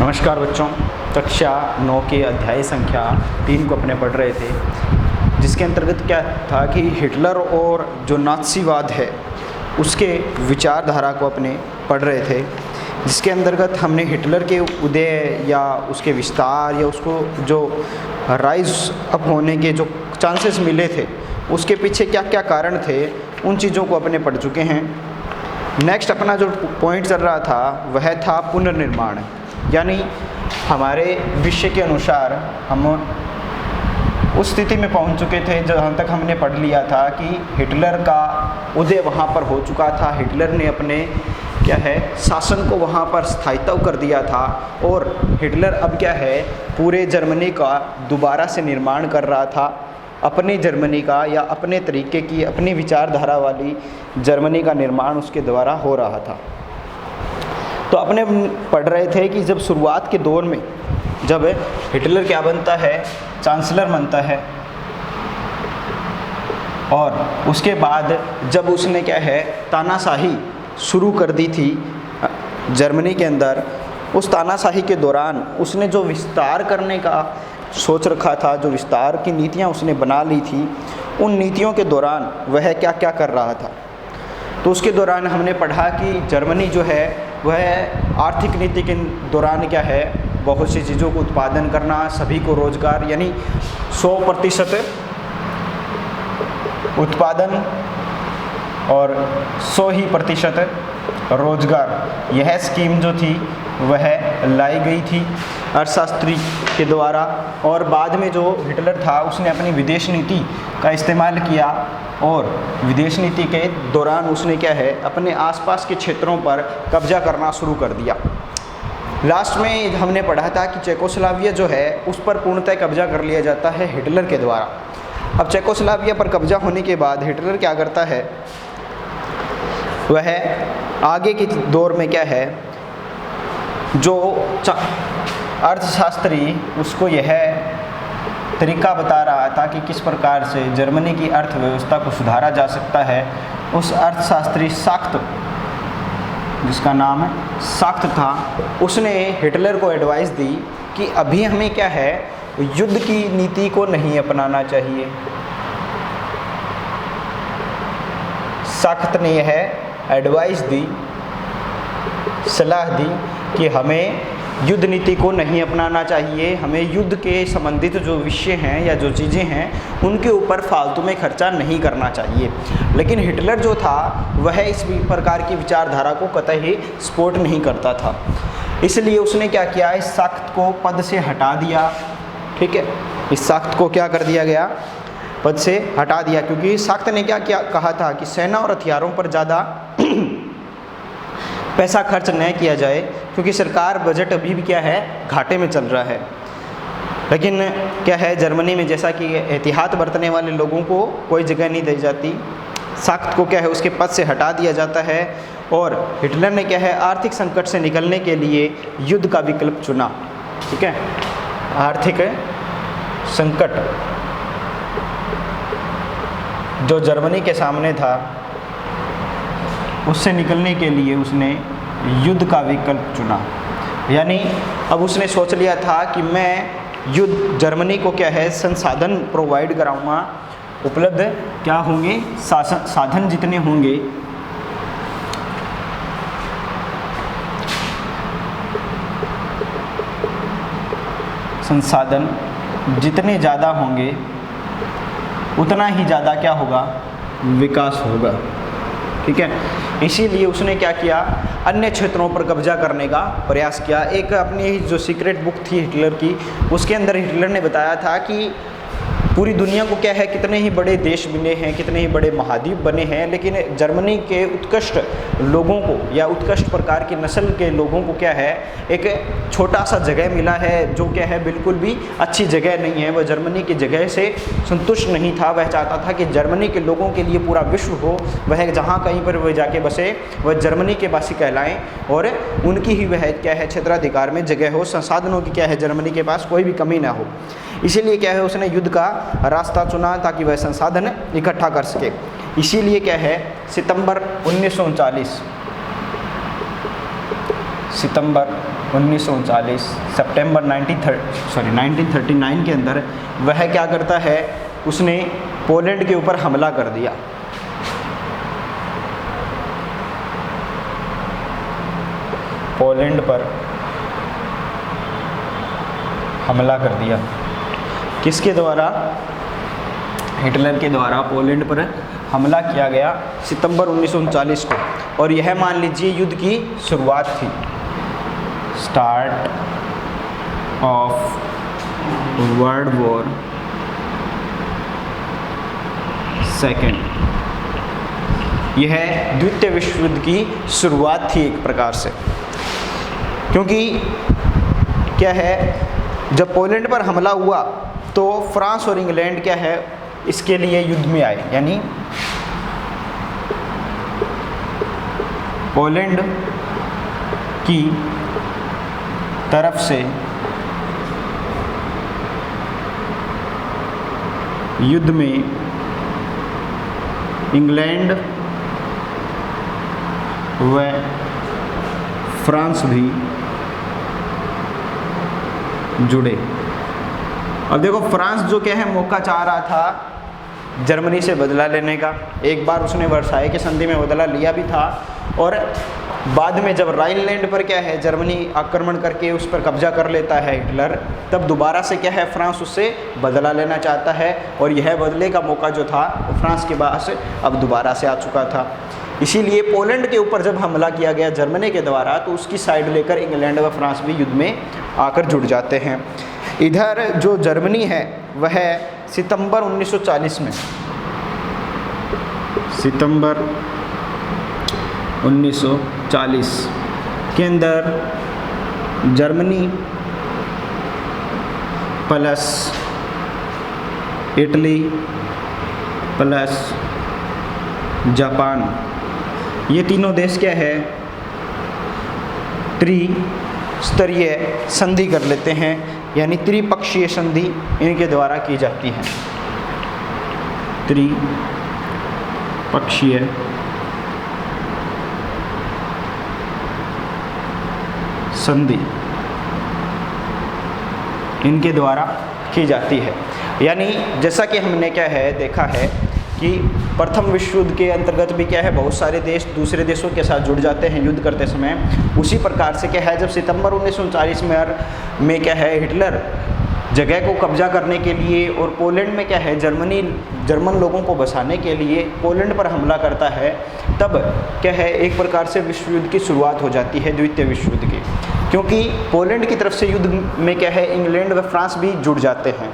नमस्कार बच्चों, कक्षा 9 के अध्याय संख्या 3 को अपने पढ़ रहे थे, जिसके अंतर्गत क्या था कि हिटलर और जो नाज़ीवाद है उसके विचारधारा को अपने पढ़ रहे थे, जिसके अंतर्गत हमने हिटलर के उदय या उसके विस्तार या उसको जो राइज अप होने के जो चांसेस मिले थे उसके पीछे क्या क्या कारण थे, उन चीज़ों को अपने पढ़ चुके हैं। नेक्स्ट अपना जो पॉइंट चल रहा था वह था पुनर्निर्माण, यानी हमारे विषय के अनुसार हम उस स्थिति में पहुंच चुके थे जहाँ तक हमने पढ़ लिया था कि हिटलर का उदय वहाँ पर हो चुका था। हिटलर ने अपने शासन को वहाँ पर स्थायित्व कर दिया था और हिटलर अब पूरे जर्मनी का दोबारा से निर्माण कर रहा था, अपने जर्मनी का या अपने तरीके की अपनी विचारधारा वाली जर्मनी का निर्माण उसके द्वारा हो रहा था। तो अपने पढ़ रहे थे कि जब शुरुआत के दौर में जब हिटलर क्या बनता है, चांसलर बनता है, और उसके बाद जब उसने तानाशाही शुरू कर दी थी जर्मनी के अंदर, उस तानाशाही के दौरान उसने जो विस्तार करने का सोच रखा था, जो विस्तार की नीतियां उसने बना ली थी, उन नीतियों के दौरान वह क्या क्या कर रहा था। तो उसके दौरान हमने पढ़ा कि जर्मनी जो है वह आर्थिक नीति के दौरान बहुत सी चीज़ों को उत्पादन करना, सभी को रोजगार, यानी 100% उत्पादन और 100% रोजगार, यह स्कीम जो थी वह लाई गई थी अर्थशास्त्री के द्वारा। और बाद में जो हिटलर था उसने अपनी विदेश नीति का इस्तेमाल किया और विदेश नीति के दौरान उसने अपने आसपास के क्षेत्रों पर कब्जा करना शुरू कर दिया। लास्ट में हमने पढ़ा था कि चेकोस्लोवाकिया जो है उस पर पूर्णतः कब्जा कर लिया जाता है हिटलर के द्वारा। अब चेकोस्लोवाकिया पर कब्जा होने के बाद हिटलर क्या करता है, वह आगे के दौर में जो अर्थशास्त्री उसको यह तरीका बता रहा था कि किस प्रकार से जर्मनी की अर्थव्यवस्था को सुधारा जा सकता है। उस अर्थशास्त्री साख्त, जिसका नाम साख्त था, उसने हिटलर को एडवाइस दी कि अभी हमें युद्ध की नीति को नहीं अपनाना चाहिए। साख्त ने यह एडवाइस दी, सलाह दी कि हमें युद्ध नीति को नहीं अपनाना चाहिए, हमें युद्ध के संबंधित जो विषय हैं या जो चीज़ें हैं उनके ऊपर फालतू में खर्चा नहीं करना चाहिए। लेकिन हिटलर जो था वह इस प्रकार की विचारधारा को कतई सपोर्ट नहीं करता था, इसलिए उसने क्या किया, इस साख्त को पद से हटा दिया। ठीक है, इस साख्त को क्या कर दिया गया, पद से हटा दिया, क्योंकि साख्त ने क्या कहा था कि सेना और हथियारों पर ज़्यादा पैसा खर्च न किया जाए, क्योंकि सरकार बजट अभी भी घाटे में चल रहा है। लेकिन जर्मनी में जैसा कि एहतियात बरतने वाले लोगों को कोई जगह नहीं दी जाती। साख्त को उसके पद से हटा दिया जाता है और हिटलर ने आर्थिक संकट से निकलने के लिए युद्ध का विकल्प चुना। ठीक है, आर्थिक संकट जो जर्मनी के सामने था उससे निकलने के लिए उसने युद्ध का विकल्प चुना। यानी अब उसने सोच लिया था कि मैं युद्ध जर्मनी को संसाधन प्रोवाइड कराऊंगा, उपलब्ध क्या होंगे, साधन जितने होंगे संसाधन जितने ज़्यादा होंगे उतना ही ज़्यादा क्या होगा, विकास होगा। ठीक है, इसीलिए उसने क्या किया, अन्य क्षेत्रों पर कब्जा करने का प्रयास किया। एक अपनी जो सीक्रेट बुक थी हिटलर की, उसके अंदर हिटलर ने बताया था कि पूरी दुनिया को कितने ही बड़े देश बने हैं, कितने ही बड़े महाद्वीप बने हैं, लेकिन जर्मनी के उत्कृष्ट लोगों को या उत्कृष्ट प्रकार की नस्ल के लोगों को एक छोटा सा जगह मिला है जो बिल्कुल भी अच्छी जगह नहीं है। वह जर्मनी की जगह से संतुष्ट नहीं था, वह चाहता था कि जर्मनी के लोगों के लिए पूरा विश्व हो, वह जहाँ कहीं पर वह जाके बसे वह जर्मनी के वासी कहलाएँ और उनकी ही वह क्षेत्राधिकार में जगह हो, संसाधनों की जर्मनी के पास कोई भी कमी ना हो। इसीलिए उसने युद्ध का रास्ता चुना ताकि वह संसाधन इकट्ठा कर सके। इसीलिए सितंबर 1939 1939 सितंबर 1939 के अंदर वह क्या करता है, उसने पोलैंड के ऊपर हमला कर दिया। पोलैंड पर हमला कर दिया। किसके द्वारा? हिटलर के द्वारा पोलैंड पर हमला किया गया सितंबर 1939 को, और यह मान लीजिए युद्ध की शुरुआत थी। Start of world war second, यह द्वितीय विश्व युद्ध की शुरुआत थी एक प्रकार से। क्योंकि क्या है, जब पोलैंड पर हमला हुआ तो फ्रांस और इंग्लैंड क्या है, इसके लिए युद्ध में आए, यानी पोलैंड की तरफ से युद्ध में इंग्लैंड व फ्रांस भी जुड़े। अब देखो, फ्रांस जो क्या है, मौका चाह रहा था जर्मनी से बदला लेने का। एक बार उसने वर्साई की संधि में बदला लिया भी था, और बाद में जब राइनलैंड पर क्या है, जर्मनी आक्रमण करके उस पर कब्जा कर लेता है हिटलर, तब दोबारा से क्या है, फ्रांस उससे बदला लेना चाहता है। और यह बदले का मौका जो था वो फ्रांस के पास अब दोबारा से आ चुका था। इसीलिए पोलैंड के ऊपर जब हमला किया गया जर्मनी के द्वारा, तो उसकी साइड लेकर इंग्लैंड व फ्रांस भी युद्ध में आकर जुड़ जाते हैं। इधर जो जर्मनी है वह सितंबर 1940 में, सितंबर 1940 के अंदर Germany plus Italy plus Japan, ये तीनों देश क्या है, त्रिस्तरीय संधि कर लेते हैं, यानी त्रिपक्षीय संधि इनके द्वारा की जाती है। त्रिपक्षीय संधि इनके द्वारा की जाती है। यानी जैसा कि हमने क्या है देखा है कि प्रथम विश्व युद्ध के अंतर्गत भी क्या है, बहुत सारे देश दूसरे देशों के साथ जुड़ जाते हैं युद्ध करते समय। उसी प्रकार से क्या है, जब सितंबर 1939 में क्या है, हिटलर जगह को कब्जा करने के लिए और पोलैंड में क्या है, जर्मन लोगों को बसाने के लिए पोलैंड पर हमला करता है, तब क्या है, एक प्रकार से विश्व युद्ध की शुरुआत हो जाती है, द्वितीय विश्व युद्ध की। क्योंकि पोलैंड की तरफ से युद्ध में क्या है, इंग्लैंड व फ्रांस भी जुड़ जाते हैं।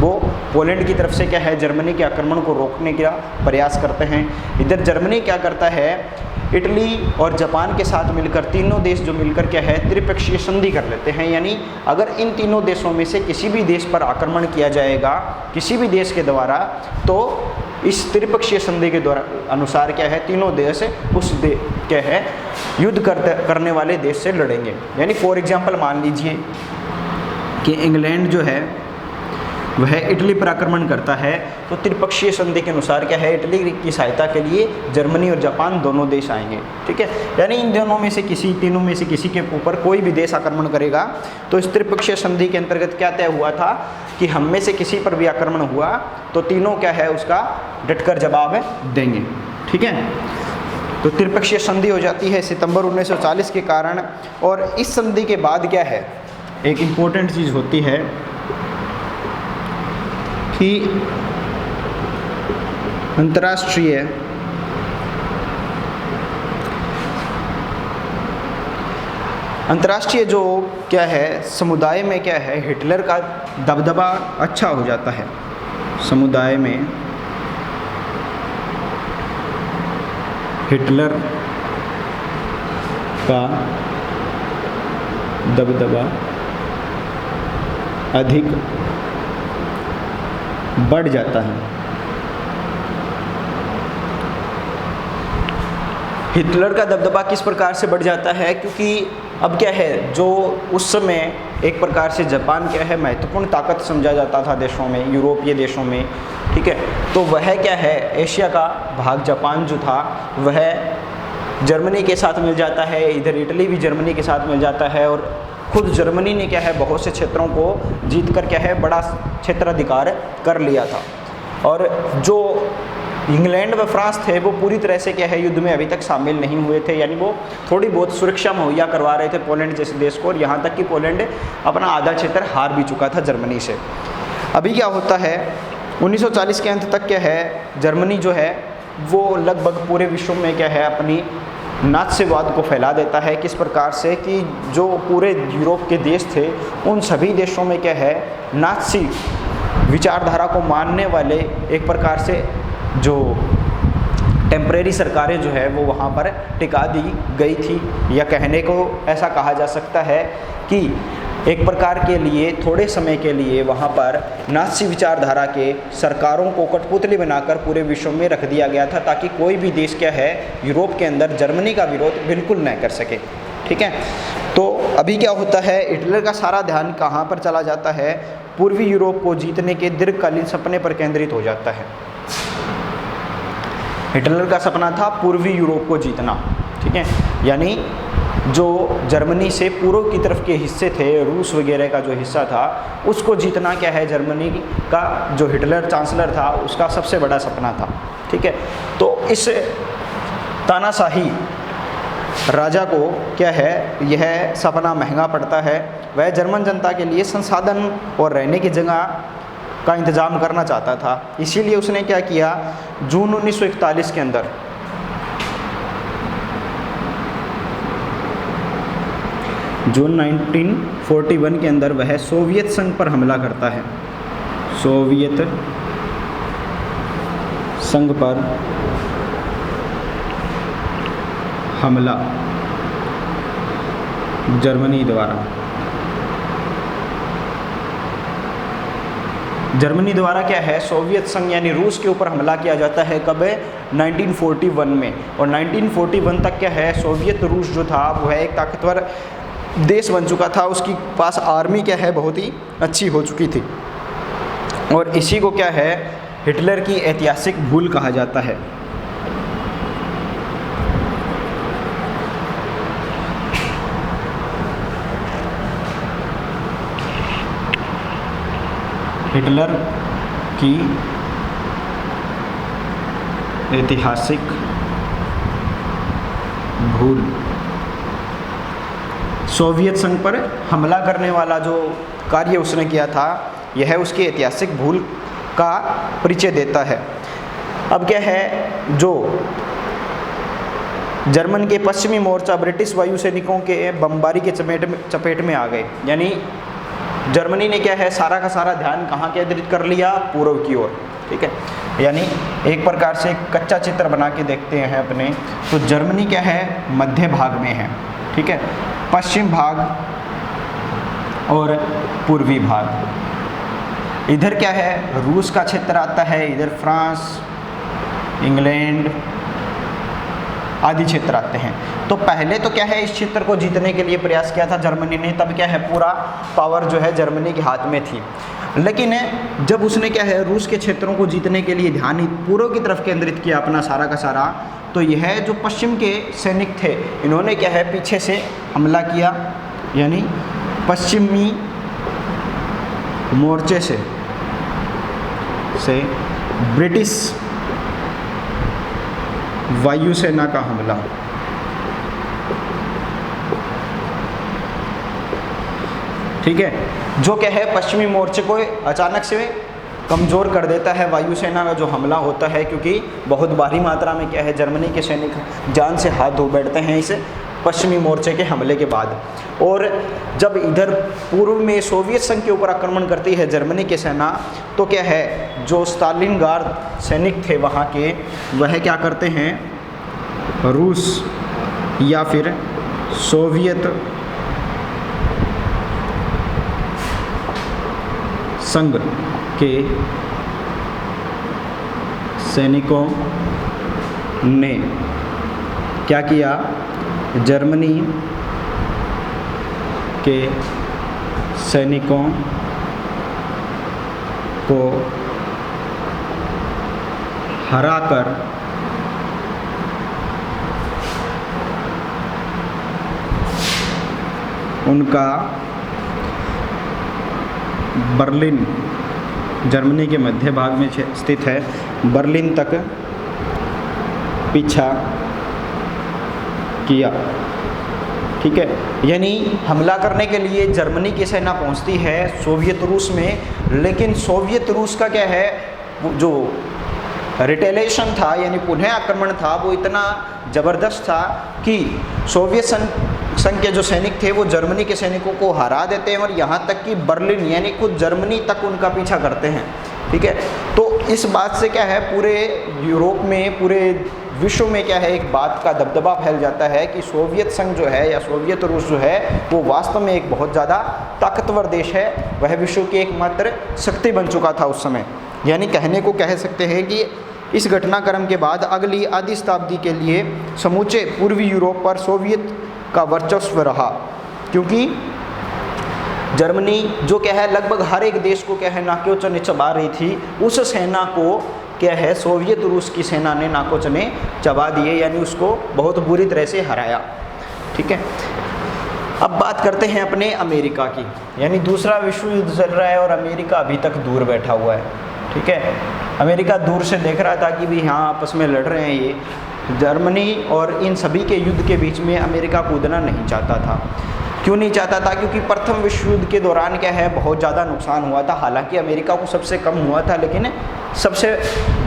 वो पोलैंड की तरफ से क्या है, जर्मनी के आक्रमण को रोकने का प्रयास करते हैं। इधर जर्मनी क्या करता है, इटली और जापान के साथ मिलकर, तीनों देश जो मिलकर क्या है, त्रिपक्षीय संधि कर लेते हैं। यानी अगर इन तीनों देशों में से किसी भी देश पर आक्रमण किया जाएगा किसी भी देश के द्वारा, तो इस त्रिपक्षीय संधि के द्वारा अनुसार क्या है, तीनों देश क्या है, युद्ध करने वाले देश से लड़ेंगे। यानी फॉर एग्जाम्पल मान लीजिए कि इंग्लैंड जो है वह इटली पर आक्रमण करता है, तो त्रिपक्षीय संधि के अनुसार क्या है, इटली की सहायता के लिए जर्मनी और जापान दोनों देश आएंगे। ठीक है, यानी इन दोनों में से किसी, तीनों में से किसी के ऊपर कोई भी देश आक्रमण करेगा, तो इस त्रिपक्षीय संधि के अंतर्गत क्या तय हुआ था कि हम में से किसी पर भी आक्रमण हुआ तो तीनों क्या है, उसका डटकर जवाब देंगे। ठीक है, तो त्रिपक्षीय संधि हो जाती है सितंबर 1940 के कारण। और इस संधि के बाद क्या है, एक इम्पोर्टेंट चीज़ होती है कि अंतर्राष्ट्रीय जो क्या है, समुदाय में क्या है, हिटलर का दबदबा अच्छा हो जाता है। समुदाय में हिटलर का दबदबा अधिक बढ़ जाता है। हिटलर का दबदबा किस प्रकार से बढ़ जाता है, क्योंकि अब क्या है, जो उस समय एक प्रकार से जापान क्या है, महत्वपूर्ण ताकत समझा जाता था देशों में, यूरोपीय देशों में। ठीक है, तो वह क्या है, एशिया का भाग जापान जो था वह जर्मनी के साथ मिल जाता है, इधर इटली भी जर्मनी के साथ मिल जाता है, और खुद जर्मनी ने क्या है बहुत से क्षेत्रों को जीत कर क्या है बड़ा क्षेत्राधिकार कर लिया था। और जो इंग्लैंड व फ्रांस थे वो पूरी तरह से क्या है युद्ध में अभी तक शामिल नहीं हुए थे, यानी वो थोड़ी बहुत सुरक्षा मुहैया करवा रहे थे पोलैंड जैसे देश को, और यहाँ तक कि पोलैंड अपना आधा क्षेत्र हार भी चुका था जर्मनी से। अभी क्या होता है 1940 के अंत तक क्या है जर्मनी जो है वो लगभग पूरे विश्व में क्या है अपनी नात्सीवाद को फैला देता है। किस प्रकार से कि जो पूरे यूरोप के देश थे उन सभी देशों में क्या है नात्सी विचारधारा को मानने वाले एक प्रकार से जो टेम्परेरी सरकारें जो है वो वहाँ पर टिका दी गई थी, या कहने को ऐसा कहा जा सकता है कि एक प्रकार के लिए थोड़े समय के लिए वहाँ पर नात्सी विचारधारा के सरकारों को कठपुतली बनाकर पूरे विश्व में रख दिया गया था, ताकि कोई भी देश क्या है यूरोप के अंदर जर्मनी का विरोध बिल्कुल न कर सके। ठीक है, तो अभी क्या होता है हिटलर का सारा ध्यान कहाँ पर चला जाता है, पूर्वी यूरोप को जीतने के दीर्घकालीन सपने पर केंद्रित हो जाता है। हिटलर का सपना था पूर्वी यूरोप को जीतना। ठीक है, यानी जो जर्मनी से पूर्व की तरफ के हिस्से थे, रूस वगैरह का जो हिस्सा था उसको जीतना क्या है जर्मनी का जो हिटलर चांसलर था उसका सबसे बड़ा सपना था। ठीक है, तो इस तानाशाही राजा को क्या है यह सपना महंगा पड़ता है। वह जर्मन जनता के लिए संसाधन और रहने की जगह का इंतज़ाम करना चाहता था, इसीलिए उसने क्या किया जून 1941 के अंदर जून 1941 के अंदर वह सोवियत संघ पर हमला करता है। सोवियत संघ पर हमला जर्मनी द्वारा क्या है सोवियत संघ यानी रूस के ऊपर हमला किया जाता है। कब है 1941 में, और 1941 तक क्या है सोवियत रूस जो था वो है एक ताकतवर देश बन चुका था, उसकी पास आर्मी क्या है बहुत ही अच्छी हो चुकी थी, और इसी को क्या है हिटलर की ऐतिहासिक भूल कहा जाता है। हिटलर की ऐतिहासिक भूल, सोवियत संघ पर हमला करने वाला जो कार्य उसने किया था यह उसकी ऐतिहासिक भूल का परिचय देता है। अब क्या है जो जर्मन के पश्चिमी मोर्चा ब्रिटिश वायु सैनिकों के बमबारी के चपेट में आ गए, यानी जर्मनी ने क्या है सारा का सारा ध्यान कहाँ केंद्रित कर लिया, पूर्व की ओर। ठीक है, यानी एक प्रकार से कच्चा चित्र बना के देखते हैं अपने, तो जर्मनी क्या है मध्य भाग में है। ठीक है, पश्चिम भाग और पूर्वी भाग, इधर क्या है रूस का क्षेत्र आता है, इधर फ्रांस, इंग्लैंड आदि क्षेत्र आते हैं। तो पहले तो क्या है इस क्षेत्र को जीतने के लिए प्रयास किया था जर्मनी ने, तब क्या है पूरा पावर जो है जर्मनी के हाथ में थी। लेकिन जब उसने क्या है रूस के क्षेत्रों को जीतने के लिए ध्यान पूर्व की तरफ केंद्रित किया अपना सारा का सारा, तो यह जो पश्चिम के सैनिक थे इन्होंने क्या है पीछे से हमला किया, यानी पश्चिमी मोर्चे से ब्रिटिश वायुसेना का हमला। ठीक है, जो क्या है पश्चिमी मोर्चे को अचानक से कमज़ोर कर देता है वायुसेना का जो हमला होता है, क्योंकि बहुत भारी मात्रा में क्या है जर्मनी के सैनिक जान से हाथ धो बैठते हैं इस पश्चिमी मोर्चे के हमले के बाद। और जब इधर पूर्व में सोवियत संघ के ऊपर आक्रमण करती है जर्मनी की सेना, तो क्या है जो स्टालिनग्राड सैनिक थे वहाँ के, वह क्या करते हैं रूस या फिर सोवियत संघ के सैनिकों ने क्या किया, जर्मनी के सैनिकों को हराकर उनका बर्लिन, जर्मनी के मध्य भाग में स्थित है, बर्लिन तक पीछा किया। ठीक है, यानी हमला करने के लिए जर्मनी की सेना पहुंचती है सोवियत रूस में, लेकिन सोवियत रूस का क्या है, जो रिटेलिएशन था यानी पुनः आक्रमण था वो इतना ज़बरदस्त था कि सोवियत संघ के जो सैनिक थे वो जर्मनी के सैनिकों को हरा देते हैं और यहाँ तक कि बर्लिन यानी खुद जर्मनी तक उनका पीछा करते हैं। ठीक है, तो इस बात से क्या है, पूरे यूरोप में, पूरे विश्व में क्या है, एक बात का दबदबा फैल जाता है कि सोवियत संघ जो है या सोवियत रूस जो है वो वास्तव में एक बहुत ज़्यादा ताकतवर देश है, वह विश्व की एकमात्र शक्ति बन चुका था उस समय। यानी कहने को कह सकते हैं कि इस घटनाक्रम के बाद अगली आधी शताब्दी के लिए समूचे पूर्वी यूरोप पर सोवियत का वर्चस्व रहा, क्योंकि जर्मनी जो क्या है लगभग हर एक देश को क्या है नाके चने चबा रही थी, उस सेना को क्या है सोवियत रूस की सेना ने नाको चने चबा दिए, यानी उसको बहुत बुरी तरह से हराया। ठीक है, अब बात करते हैं अपने अमेरिका की, यानी दूसरा विश्व युद्ध चल रहा है और अमेरिका अभी तक दूर बैठा हुआ है। ठीक है, अमेरिका दूर से देख रहा था कि भी हाँ आपस में लड़ रहे हैं ये, जर्मनी और इन सभी के युद्ध के बीच में अमेरिका कूदना नहीं चाहता था। क्यों नहीं चाहता था? क्योंकि प्रथम विश्व युद्ध के दौरान क्या है बहुत ज़्यादा नुकसान हुआ था, हालांकि अमेरिका को सबसे कम हुआ था, लेकिन सबसे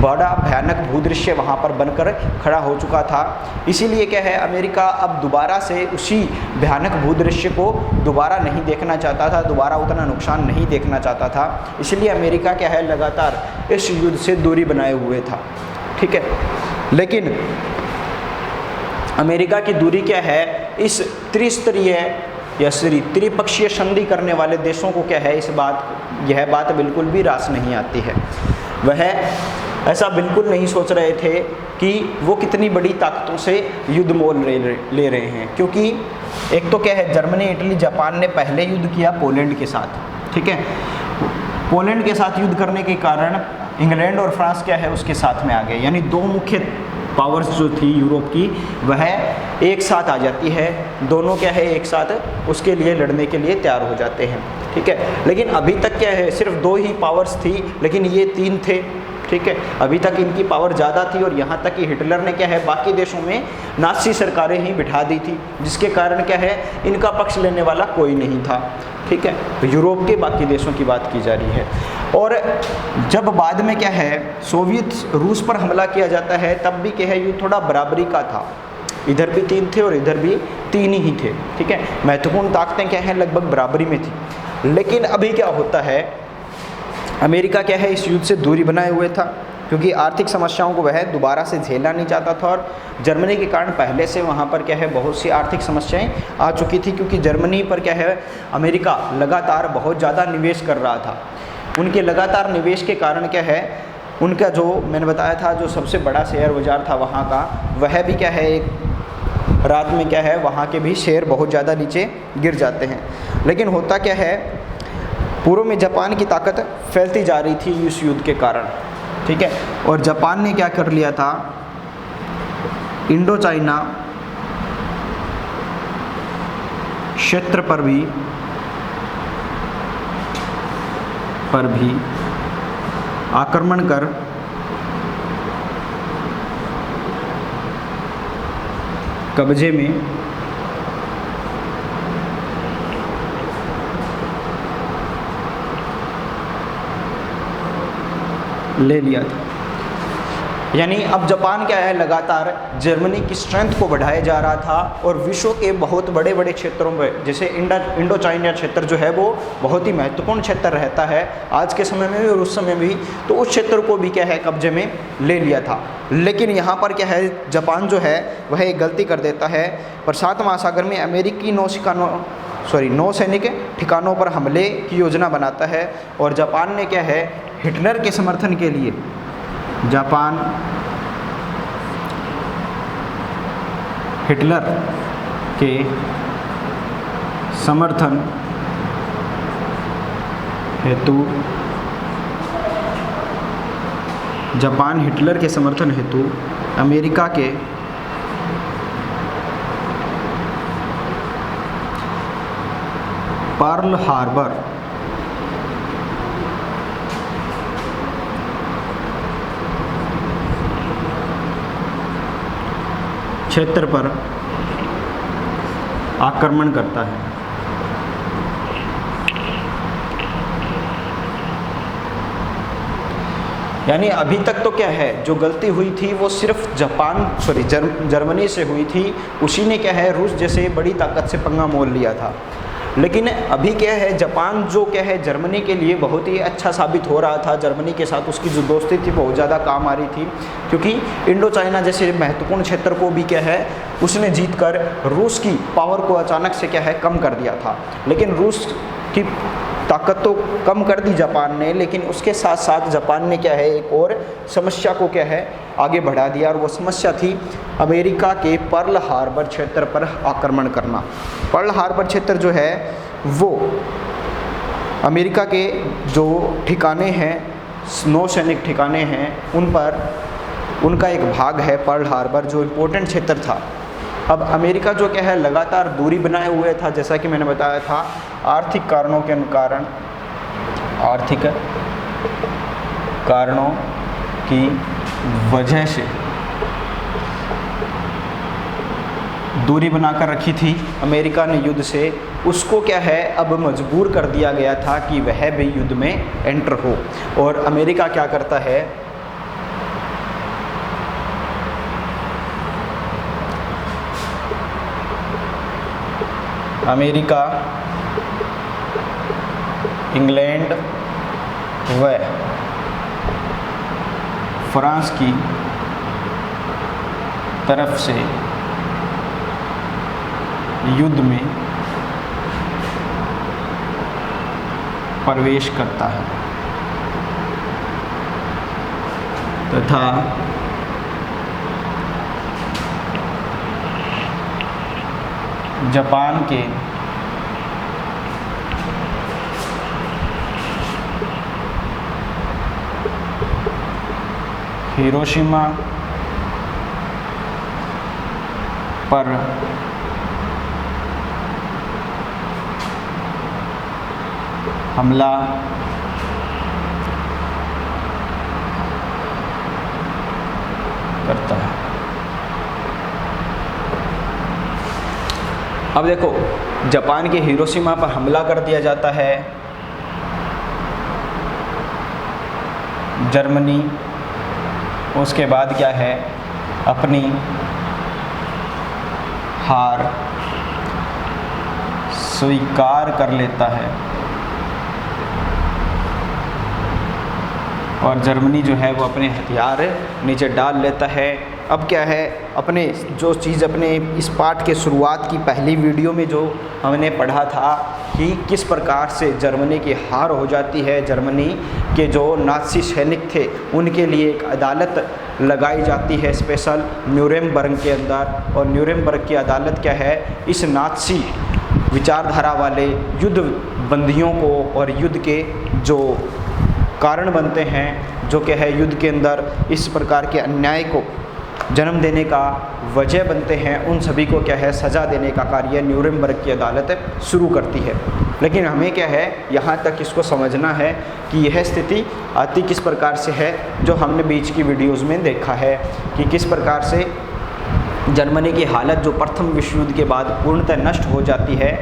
बड़ा भयानक भूदृश्य वहाँ पर बनकर खड़ा हो चुका था। इसीलिए क्या है अमेरिका अब दोबारा से उसी भयानक भूदृश्य को दोबारा नहीं देखना चाहता था, दोबारा उतना नुकसान नहीं देखना चाहता था। इसलिए अमेरिका क्या है लगातार इस युद्ध से दूरी बनाए हुए था। ठीक है, लेकिन अमेरिका की दूरी क्या है, इस त्रिस्तरीय या त्रिपक्षीय संधि करने वाले देशों को क्या है यह बात बिल्कुल भी रास नहीं आती है। वह ऐसा बिल्कुल नहीं सोच रहे थे कि वो कितनी बड़ी ताकतों से युद्ध मोल ले रहे हैं, क्योंकि एक तो क्या है जर्मनी, इटली, जापान ने पहले युद्ध किया पोलैंड के साथ। ठीक है, पोलैंड के साथ युद्ध करने के कारण इंग्लैंड और फ्रांस क्या है उसके साथ में आ गए, यानी दो मुख्य पावर्स जो थी यूरोप की वह एक साथ आ जाती है, दोनों क्या है एक साथ उसके लिए लड़ने के लिए तैयार हो जाते हैं। ठीक है, लेकिन अभी तक क्या है सिर्फ दो ही पावर्स थी, लेकिन ये तीन थे। ठीक है, अभी तक इनकी पावर ज़्यादा थी और यहाँ तक कि हिटलर ने क्या है बाकी देशों में नाज़ी सरकारें ही बिठा दी थी, जिसके कारण क्या है इनका पक्ष लेने वाला कोई नहीं था। ठीक है, तो यूरोप के बाकी देशों की बात की जा रही है। और जब बाद में क्या है सोवियत रूस पर हमला किया जाता है तब भी क्या है ये थोड़ा बराबरी का था, इधर भी तीन थे और इधर भी तीन ही थे। ठीक है, महत्वपूर्ण ताकतें क्या हैं लगभग बराबरी में थी। लेकिन अभी क्या होता है, अमेरिका क्या है इस युद्ध से दूरी बनाए हुए था, क्योंकि आर्थिक समस्याओं को वह दोबारा से झेलना नहीं चाहता था और जर्मनी के कारण पहले से वहाँ पर क्या है बहुत सी आर्थिक समस्याएं आ चुकी थी, क्योंकि जर्मनी पर क्या है अमेरिका लगातार बहुत ज़्यादा निवेश कर रहा था। उनके लगातार निवेश के कारण क्या है उनका जो मैंने बताया था जो सबसे बड़ा शेयर बाज़ार था वहाँ का, वह भी क्या है एक रात में क्या है वहाँ के भी शेयर बहुत ज़्यादा नीचे गिर जाते हैं। लेकिन होता क्या है पूर्व में जापान की ताकत फैलती जा रही थी इस युद्ध के कारण। ठीक है, और जापान ने क्या कर लिया था, इंडो चाइना क्षेत्र पर भी आक्रमण कर कब्जे में ले लिया था। यानी अब जापान क्या है लगातार जर्मनी की स्ट्रेंथ को बढ़ाया जा रहा था और विश्व के बहुत बड़े बड़े क्षेत्रों में जैसे इंडो चाइना क्षेत्र जो है वो बहुत ही महत्वपूर्ण क्षेत्र रहता है आज के समय में भी और उस समय भी, तो उस क्षेत्र को भी क्या है कब्जे में ले लिया था। लेकिन यहाँ पर क्या है जापान जो है वह एक गलती कर देता है, प्रशांत महासागर में अमेरिकी नौसैनिक ठिकानों पर हमले की योजना बनाता है और जापान ने क्या है हिटलर के समर्थन के लिए जापान हिटलर के समर्थन हेतु अमेरिका के पर्ल हार्बर क्षेत्र पर आक्रमण करता है। यानी अभी तक तो क्या है, जो गलती हुई थी वो सिर्फ जर्मनी से हुई थी। उसी ने क्या है रूस जैसे बड़ी ताकत से पंगा मोल लिया था। लेकिन अभी क्या है, जापान जो क्या है जर्मनी के लिए बहुत ही अच्छा साबित हो रहा था। जर्मनी के साथ उसकी जो दोस्ती थी बहुत ज़्यादा काम आ रही थी, क्योंकि इंडो चाइना जैसे महत्वपूर्ण क्षेत्र को भी क्या है उसने जीतकर रूस की पावर को अचानक से क्या है कम कर दिया था। लेकिन रूस की ताकत तो कम कर दी जापान ने, लेकिन उसके साथ साथ जापान ने क्या है एक और समस्या को क्या है आगे बढ़ा दिया, और वो समस्या थी अमेरिका के पर्ल हार्बर क्षेत्र पर आक्रमण करना। पर्ल हार्बर क्षेत्र जो है वो अमेरिका के जो ठिकाने हैं, नौसैनिक ठिकाने हैं, उन पर उनका एक भाग है पर्ल हार्बर, जो इम्पोर्टेंट क्षेत्र था। अब अमेरिका जो क्या है लगातार दूरी बनाए हुए था, जैसा कि मैंने बताया था आर्थिक कारणों के कारण, आर्थिक कारणों की वजह से दूरी बनाकर रखी थी अमेरिका ने युद्ध से। उसको क्या है अब मजबूर कर दिया गया था कि वह भी युद्ध में एंटर हो। और अमेरिका क्या करता है, अमेरिका, इंग्लैंड व फ्रांस की तरफ से युद्ध में प्रवेश करता है तथा जापान के हिरोशिमा पर हमला करता है। अब देखो, जापान के हिरोशिमा पर हमला कर दिया जाता है। जर्मनी उसके बाद क्या है अपनी हार स्वीकार कर लेता है और जर्मनी जो है वो अपने हथियार नीचे डाल लेता है। अब क्या है, अपने जो चीज़ अपने इस पाठ के शुरुआत की पहली वीडियो में जो हमने पढ़ा था कि किस प्रकार से जर्मनी की हार हो जाती है, जर्मनी के जो नाज़ी सैनिक थे उनके लिए एक अदालत लगाई जाती है स्पेशल न्यूरेमबर्ग के अंदर। और न्यूरेमबर्ग की अदालत क्या है, इस नाज़ी विचारधारा वाले युद्ध बंदियों को और युद्ध के जो कारण बनते हैं, जो क्या है युद्ध के अंदर इस प्रकार के अन्याय को जन्म देने का वजह बनते हैं, उन सभी को क्या है सज़ा देने का कार्य न्यूरेमबर्ग की अदालत शुरू करती है। लेकिन हमें क्या है यहाँ तक इसको समझना है कि यह स्थिति आती किस प्रकार से है, जो हमने बीच की वीडियोज़ में देखा है कि किस प्रकार से जर्मनी की हालत जो प्रथम विश्व युद्ध के बाद पूर्णतः नष्ट हो जाती है,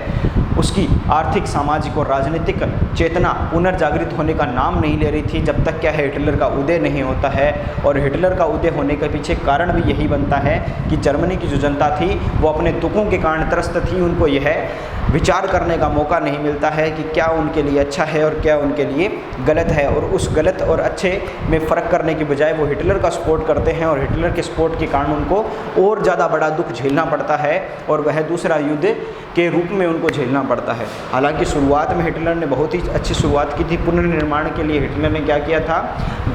उसकी आर्थिक, सामाजिक और राजनीतिक चेतना पुनर्जागृत होने का नाम नहीं ले रही थी जब तक क्या है हिटलर का उदय नहीं होता है। और हिटलर का उदय होने के पीछे कारण भी यही बनता है कि जर्मनी की जो जनता थी वो अपने दुखों के कारण त्रस्त थी। उनको यह विचार करने का मौका नहीं मिलता है कि क्या उनके लिए अच्छा है और क्या उनके लिए गलत है, और उस गलत और अच्छे में फ़र्क करने की बजाय वो हिटलर का सपोर्ट करते हैं और हिटलर के सपोर्ट के कारण उनको और ज़्यादा बड़ा दुख झेलना पड़ता है और वह दूसरा युद्ध के रूप में उनको झेलना पड़ता है। हालांकि शुरुआत में हिटलर ने बहुत ही अच्छी शुरुआत की थी। पुनर्निर्माण के लिए हिटलर ने क्या किया था,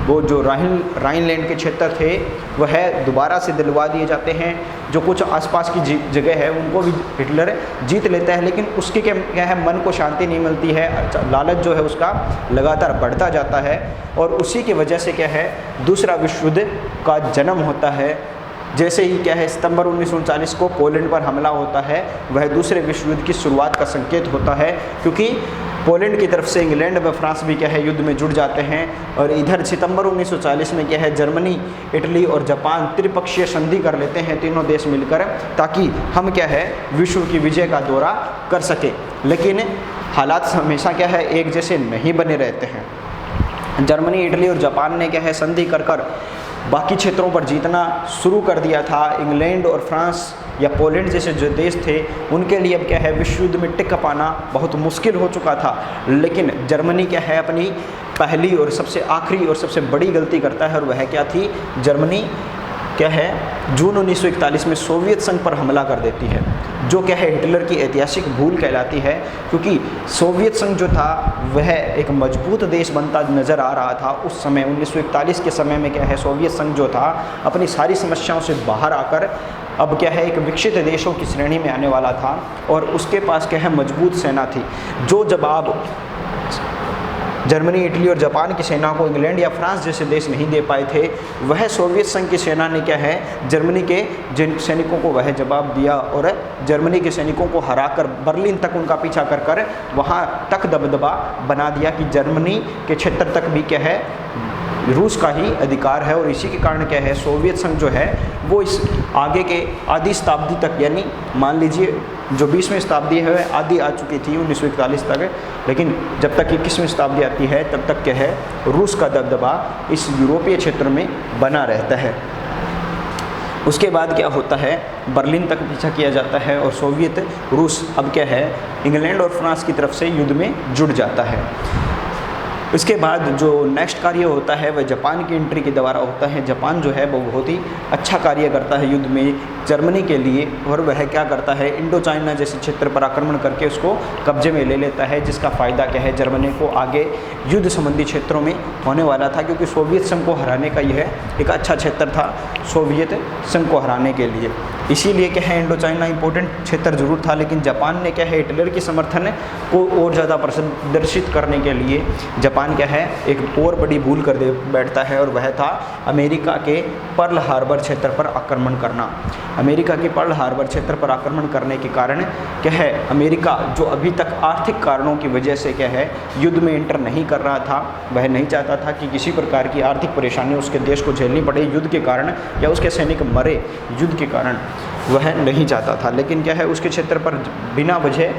वो जो राइनलैंड के क्षेत्र थे वह दोबारा से दिलवा दिए जाते हैं। जो कुछ आसपास की जगह है उनको भी हिटलर जीत लेता है, लेकिन उसके क्या है मन को शांति नहीं मिलती है, लालच जो है उसका लगातार बढ़ता जाता है। और उसी की वजह से क्या है दूसरा विश्व युद्ध का जन्म होता है। जैसे ही क्या है सितंबर 1939 को पोलैंड पर हमला होता है, वह दूसरे विश्व युद्ध की शुरुआत का संकेत होता है, क्योंकि पोलैंड की तरफ से इंग्लैंड व फ्रांस भी क्या है युद्ध में जुड़ जाते हैं। और इधर सितंबर 1940 में क्या है जर्मनी, इटली और जापान त्रिपक्षीय संधि कर लेते हैं तीनों देश मिलकर, ताकि हम क्या है विश्व की विजय का दौरा कर सके। लेकिन हालात हमेशा क्या है एक जैसे नहीं बने रहते हैं। जर्मनी, इटली और जापान ने क्या है संधि कर बाकी क्षेत्रों पर जीतना शुरू कर दिया था। इंग्लैंड और फ्रांस या पोलैंड जैसे जो देश थे उनके लिए अब क्या है विश्व युद्ध में टिक पाना बहुत मुश्किल हो चुका था। लेकिन जर्मनी क्या है अपनी पहली और सबसे आखिरी और सबसे बड़ी गलती करता है, और वह क्या थी, जर्मनी क्या है जून 1941 में सोवियत संघ पर हमला कर देती है, जो क्या है हिटलर की ऐतिहासिक भूल कहलाती है। क्योंकि सोवियत संघ जो था वह एक मजबूत देश बनता नज़र आ रहा था उस समय। 1941 के समय में क्या है सोवियत संघ जो था अपनी सारी समस्याओं से बाहर आकर अब क्या है एक विकसित देशों की श्रेणी में आने वाला था, और उसके पास क्या है मजबूत सेना थी। जो जवाब जर्मनी, इटली और जापान की सेना को इंग्लैंड या फ्रांस जैसे देश नहीं दे पाए थे, वह सोवियत संघ की सेना ने क्या है जर्मनी के जिन सैनिकों को वह जवाब दिया, और जर्मनी के सैनिकों को हराकर बर्लिन तक उनका पीछा कर वहाँ तक दबदबा बना दिया कि जर्मनी के क्षेत्र तक भी क्या है रूस का ही अधिकार है। और इसी के कारण क्या है सोवियत संघ जो है वो इस आगे के आधी शताब्दी तक, यानी मान लीजिए जो 20वीं शताब्दी है वह आधी आ चुकी थी 1941 तक, लेकिन जब तक 21वीं शताब्दी आती है तब तक क्या है रूस का दबदबा इस यूरोपीय क्षेत्र में बना रहता है। उसके बाद क्या होता है बर्लिन तक पीछा किया जाता है, और सोवियत रूस अब क्या है इंग्लैंड और फ्रांस की तरफ से युद्ध में जुड़ जाता है। इसके बाद जो नेक्स्ट कार्य होता है वह जापान की एंट्री के द्वारा होता है। जापान जो है वो बहुत ही अच्छा कार्य करता है युद्ध में जर्मनी के लिए, और वह क्या करता है इंडो चाइना जैसे क्षेत्र पर आक्रमण करके उसको कब्जे में ले लेता है, जिसका फ़ायदा क्या है जर्मनी को आगे युद्ध संबंधी क्षेत्रों में होने वाला था। क्योंकि सोवियत संघ को हराने का यह एक अच्छा क्षेत्र था सोवियत संघ को हराने के लिए। इसीलिए क्या है इंडो चाइना इंपॉर्टेंट क्षेत्र जरूर था, लेकिन जापान ने क्या है हिटलर के समर्थन को और ज़्यादा प्रदर्शित करने के लिए जापान क्या है एक और बड़ी भूल कर दे बैठता है, और वह था अमेरिका के पर्ल हार्बर क्षेत्र पर आक्रमण करना। अमेरिका के पर्ल हार्बर क्षेत्र पर आक्रमण करने के कारण क्या है अमेरिका जो अभी तक आर्थिक कारणों की वजह से क्या है युद्ध में एंटर नहीं कर रहा था, वह नहीं चाहता था कि किसी प्रकार की आर्थिक परेशानी उसके देश को झेलनी पड़े युद्ध के कारण, या उसके सैनिक मरे युद्ध के कारण, वह नहीं चाहता था। लेकिन क्या है उसके क्षेत्र पर बिना वजह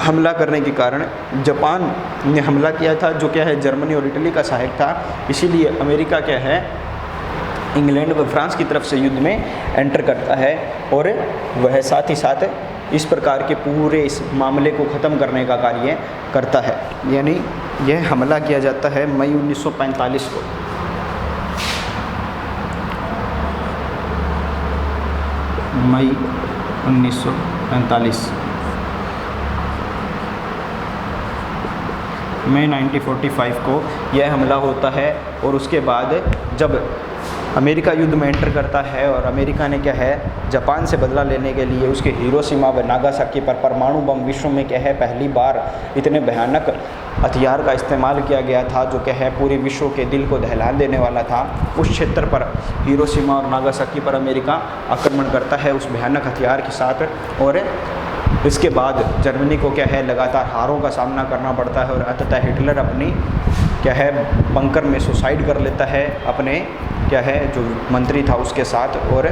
हमला करने के कारण जापान ने हमला किया था, जो क्या है जर्मनी और इटली का सहायक था। इसीलिए अमेरिका क्या है इंग्लैंड व फ्रांस की तरफ से युद्ध में एंटर करता है, और वह साथ ही साथ इस प्रकार के पूरे इस मामले को ख़त्म करने का कार्य करता है। यानी यह हमला किया जाता है मई 1945 को। मई 1945 मई 1945 को यह हमला होता है। और उसके बाद जब अमेरिका युद्ध में एंटर करता है, और अमेरिका ने क्या है जापान से बदला लेने के लिए उसके हिरोशिमा व नागासाकी पर परमाणु बम विश्व में क्या है पहली बार इतने भयानक हथियार का इस्तेमाल किया गया था, जो क्या है पूरे विश्व के दिल को दहला देने वाला था। उस क्षेत्र पर हिरोशिमा और नागासाकी पर अमेरिका आक्रमण करता है उस भयानक हथियार के साथ, और इसके बाद जर्मनी को क्या है लगातार हारों का सामना करना पड़ता है, और अंततः हिटलर अपनी क्या है बंकर में सुसाइड कर लेता है अपने क्या है जो मंत्री था उसके साथ, और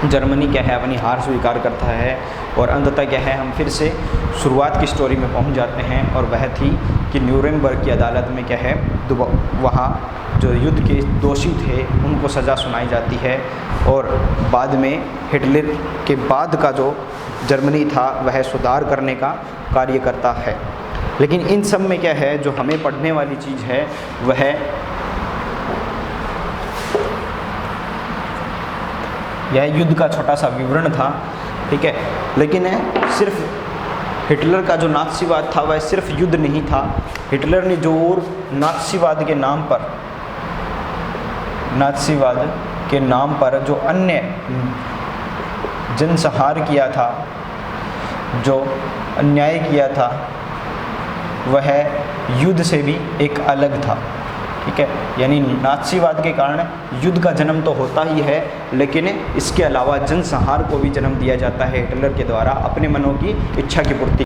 जर्मनी क्या है अपनी हार स्वीकार करता है। और अंततः क्या है हम फिर से शुरुआत की स्टोरी में पहुंच जाते हैं, और वह थी कि न्यूरेमबर्ग की अदालत में क्या है वहाँ जो युद्ध के दोषी थे उनको सज़ा सुनाई जाती है, और बाद में हिटलर के बाद का जो जर्मनी था वह सुधार करने का कार्य करता है। लेकिन इन सब में क्या है जो हमें पढ़ने वाली चीज़ है वह यह युद्ध का छोटा सा विवरण था, ठीक है। लेकिन सिर्फ हिटलर का जो नाज़ीवाद था वह सिर्फ युद्ध नहीं था। हिटलर ने जो और नाज़ीवाद के नाम पर जो अन्य जनसंहार किया था, जो अन्याय किया था, वह युद्ध से भी एक अलग था, ठीक है। यानी नाज़ीवाद के कारण युद्ध का जन्म तो होता ही है, लेकिन इसके अलावा जनसंहार को भी जन्म दिया जाता है हिटलर के द्वारा अपने मनों की इच्छा की पूर्ति